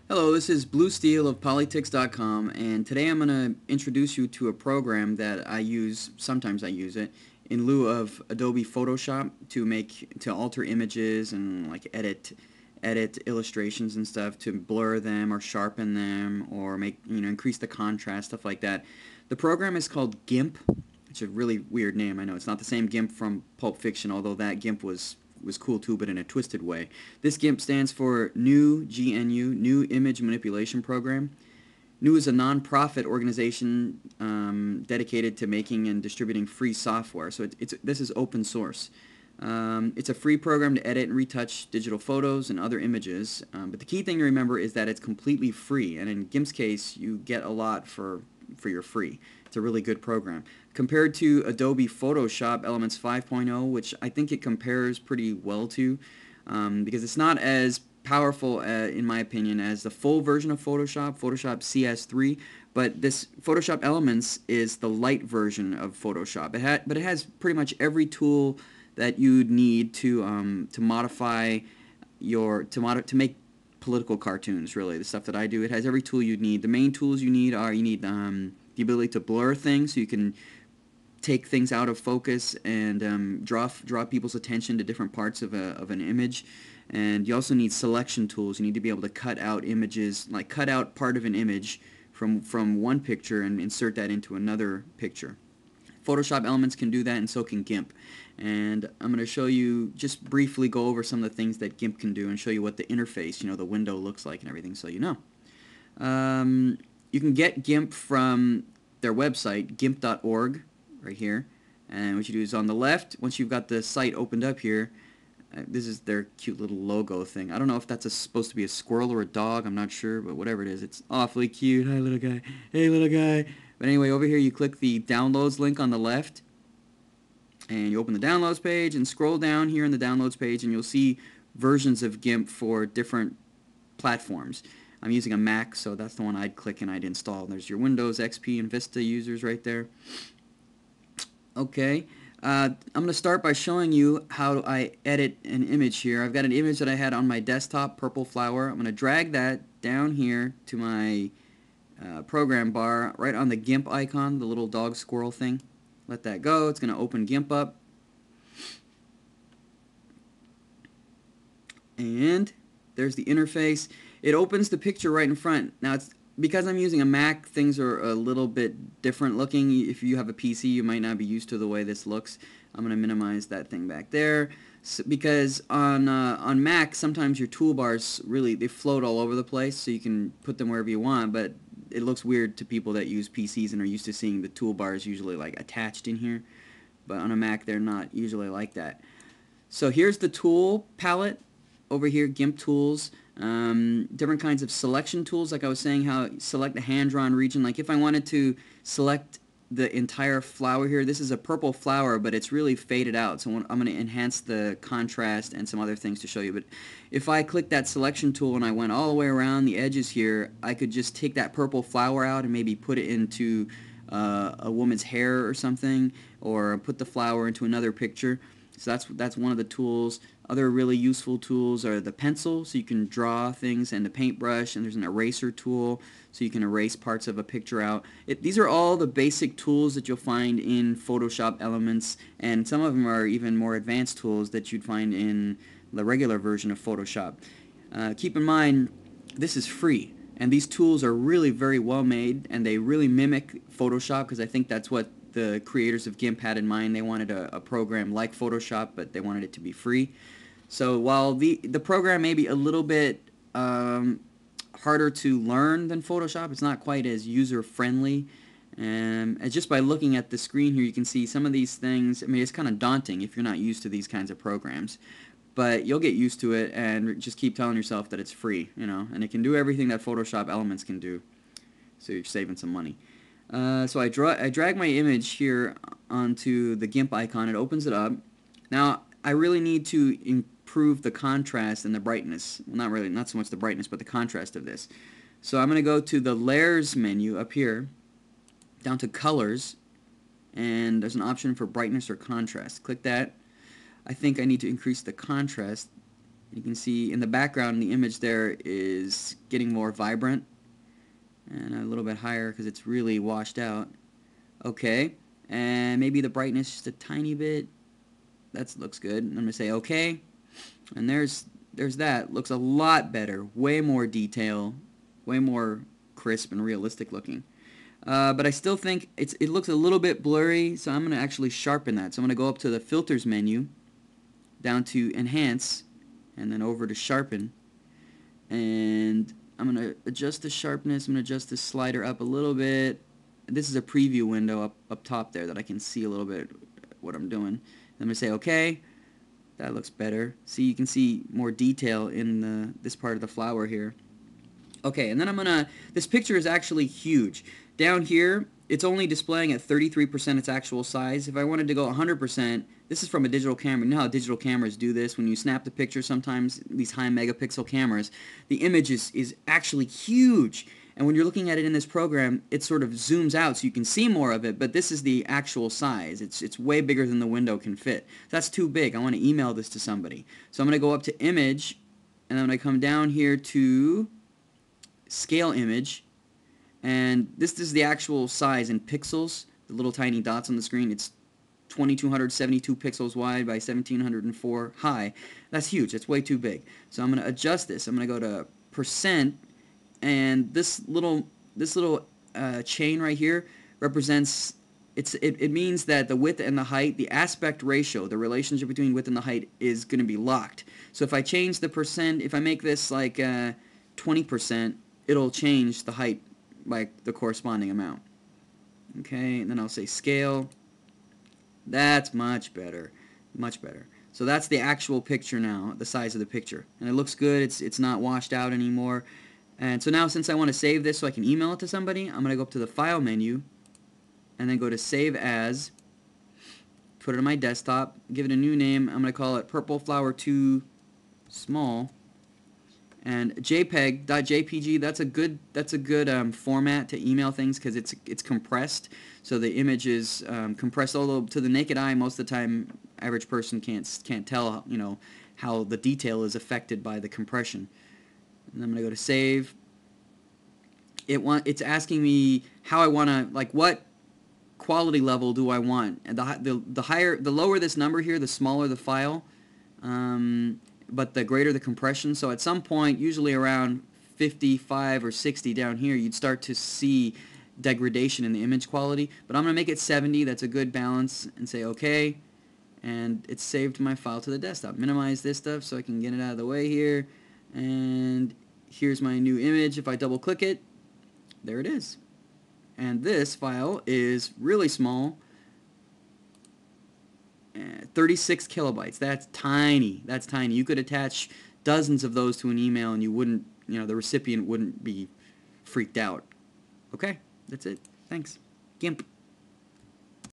Hello, this is Blue Steel of Politics.com, and today I'm going to introduce you to a program that I use, sometimes I use it, in lieu of Adobe Photoshop to alter images and like edit illustrations and stuff, to blur them or sharpen them or increase the contrast, stuff like that. The program is called GIMP. It's a really weird name, I know. It's not the same GIMP from Pulp Fiction, although that GIMP was cool too, but in a twisted way. This GIMP stands for New GNU, New Image Manipulation Program. GNU is a non-profit organization dedicated to making and distributing free software. So this is open source. It's a free program to edit and retouch digital photos and other images. But the key thing to remember is that it's completely free, and in GIMP's case, you get a lot for your free. It's a really good program. Compared to Adobe Photoshop Elements 5.0, which I think it compares pretty well to, because it's not as powerful, in my opinion, as the full version of Photoshop CS3, but this Photoshop Elements is the light version of Photoshop. But it has pretty much every tool that you'd need to modify to make political cartoons. Really, the stuff that I do, it has every tool you'd need. The main tools you need are the ability to blur things, so you can take things out of focus and draw people's attention to different parts of an image. And you also need selection tools. You need to be able to cut out images, like cut out part of an image from one picture and insert that into another picture. Photoshop Elements can do that, and so can GIMP. And I'm going to show you, just briefly go over some of the things that GIMP can do and show you what the interface, the window looks like and everything, so you know. You can get GIMP from their website, gimp.org, right here. And what you do is on the left, once you've got the site opened up here, this is their cute little logo thing. I don't know if that's supposed to be a squirrel or a dog, I'm not sure, but whatever it is, it's awfully cute. Hi, little guy. Hey, little guy. But anyway, over here you click the downloads link on the left, and you open the downloads page and scroll down here in the downloads page, and you'll see versions of GIMP for different platforms. I'm using a Mac, so that's the one I'd click and I'd install. There's your Windows, XP, and Vista users right there. Okay, I'm going to start by showing you how I edit an image here. I've got an image that I had on my desktop, purple flower. I'm going to drag that down here to my program bar, right on the GIMP icon, the little dog squirrel thing. Let that go. It's going to open GIMP up. And there's the interface. It opens the picture right in front. Now, it's because I'm using a Mac, things are a little bit different looking. If you have a PC, you might not be used to the way this looks. I'm going to minimize that thing back there, because on Mac, sometimes your toolbars they float all over the place, so you can put them wherever you want, but it looks weird to people that use PCs and are used to seeing the toolbars usually like attached in here. But on a Mac, they're not usually like that. So here's the tool palette over here, GIMP tools. Different kinds of selection tools, like I was saying, how select the hand-drawn region. Like if I wanted to select the entire flower here, this is a purple flower, but it's really faded out, so I'm going to enhance the contrast and some other things to show you. But if I click that selection tool and I went all the way around the edges here, I could just take that purple flower out and maybe put it into a woman's hair or something, or put the flower into another picture. So that's one of the tools. Other really useful tools are the pencil, so you can draw things, and the paintbrush, and there's an eraser tool, so you can erase parts of a picture out. These are all the basic tools that you'll find in Photoshop Elements, and some of them are even more advanced tools that you'd find in the regular version of Photoshop. Keep in mind, this is free, and these tools are really very well made, and they really mimic Photoshop, because I think that's what the creators of GIMP had in mind. They wanted a program like Photoshop, but they wanted it to be free. So while the program may be a little bit harder to learn than Photoshop, it's not quite as user-friendly. And just by looking at the screen here, you can see some of these things. I mean, it's kind of daunting if you're not used to these kinds of programs. But you'll get used to it, and just keep telling yourself that it's free, and it can do everything that Photoshop Elements can do. So you're saving some money. So I drag my image here onto the GIMP icon. It opens it up. Now I really need to improve the contrast and the brightness. Well, not so much the brightness, but the contrast of this. So I'm going to go to the Layers menu up here, down to Colors, and there's an option for brightness or contrast. Click that. I think I need to increase the contrast You can see in the background the image there is getting more vibrant and a little bit higher because it's really washed out. Okay, and maybe the brightness just a tiny bit. That looks good. I'm going to say okay, and there's that. Looks a lot better, way more detail, way more crisp and realistic looking. But I still think it looks a little bit blurry, so I'm going to actually sharpen that. So I'm going to go up to the Filters menu, down to Enhance, and then over to Sharpen. And I'm going to adjust the sharpness. I'm going to adjust the slider up a little bit. This is a preview window up top there that I can see a little bit what I'm doing. I'm going to say OK. That looks better. See, you can see more detail in this part of the flower here. Okay, and then I'm gonna, this picture is actually huge. Down here, it's only displaying at 33% its actual size. If I wanted to go 100%, this is from a digital camera. You know how digital cameras do this? When you snap the picture sometimes, these high megapixel cameras, the image is actually huge. And when you're looking at it in this program, it sort of zooms out so you can see more of it, but this is the actual size. It's way bigger than the window can fit. That's too big. I want to email this to somebody. So I'm going to go up to Image, and I'm going to come down here to Scale Image, and this is the actual size in pixels, the little tiny dots on the screen. It's 2272 pixels wide by 1704 high. That's huge. That's way too big. So I'm going to adjust this. I'm going to go to percent, and this little chain right here represents, it means that the width and the height, the aspect ratio, the relationship between width and the height is going to be locked. So if I change the percent, if I make this like 20%, it'll change the height by the corresponding amount. Okay, and then I'll say scale. That's much better. Much better. So that's the actual picture now, the size of the picture. And it looks good. It's not washed out anymore. And so now, since I want to save this so I can email it to somebody, I'm going to go up to the File menu and then go to Save As, put it on my desktop, give it a new name. I'm going to call it Purple Flower 2 Small. And JPEG.jpg, that's a good format to email things because it's compressed, so the image is compressed. Although to the naked eye, most of the time, average person can't tell, you know, how the detail is affected by the compression. And I'm gonna go to Save. It's asking me how I wanna, like, what quality level do I want? And the lower this number here, the smaller the file. But the greater the compression. So at some point, usually around 55 or 60 down here, you'd start to see degradation in the image quality. But I'm going to make it 70. That's a good balance, and say OK. And it's saved my file to the desktop. Minimize this stuff so I can get it out of the way here. And here's my new image. If I double click it, there it is. And this file is really small. 36 kilobytes. That's tiny. That's tiny. You could attach dozens of those to an email and you wouldn't, you know, the recipient wouldn't be freaked out. Okay, that's it. Thanks. GIMP.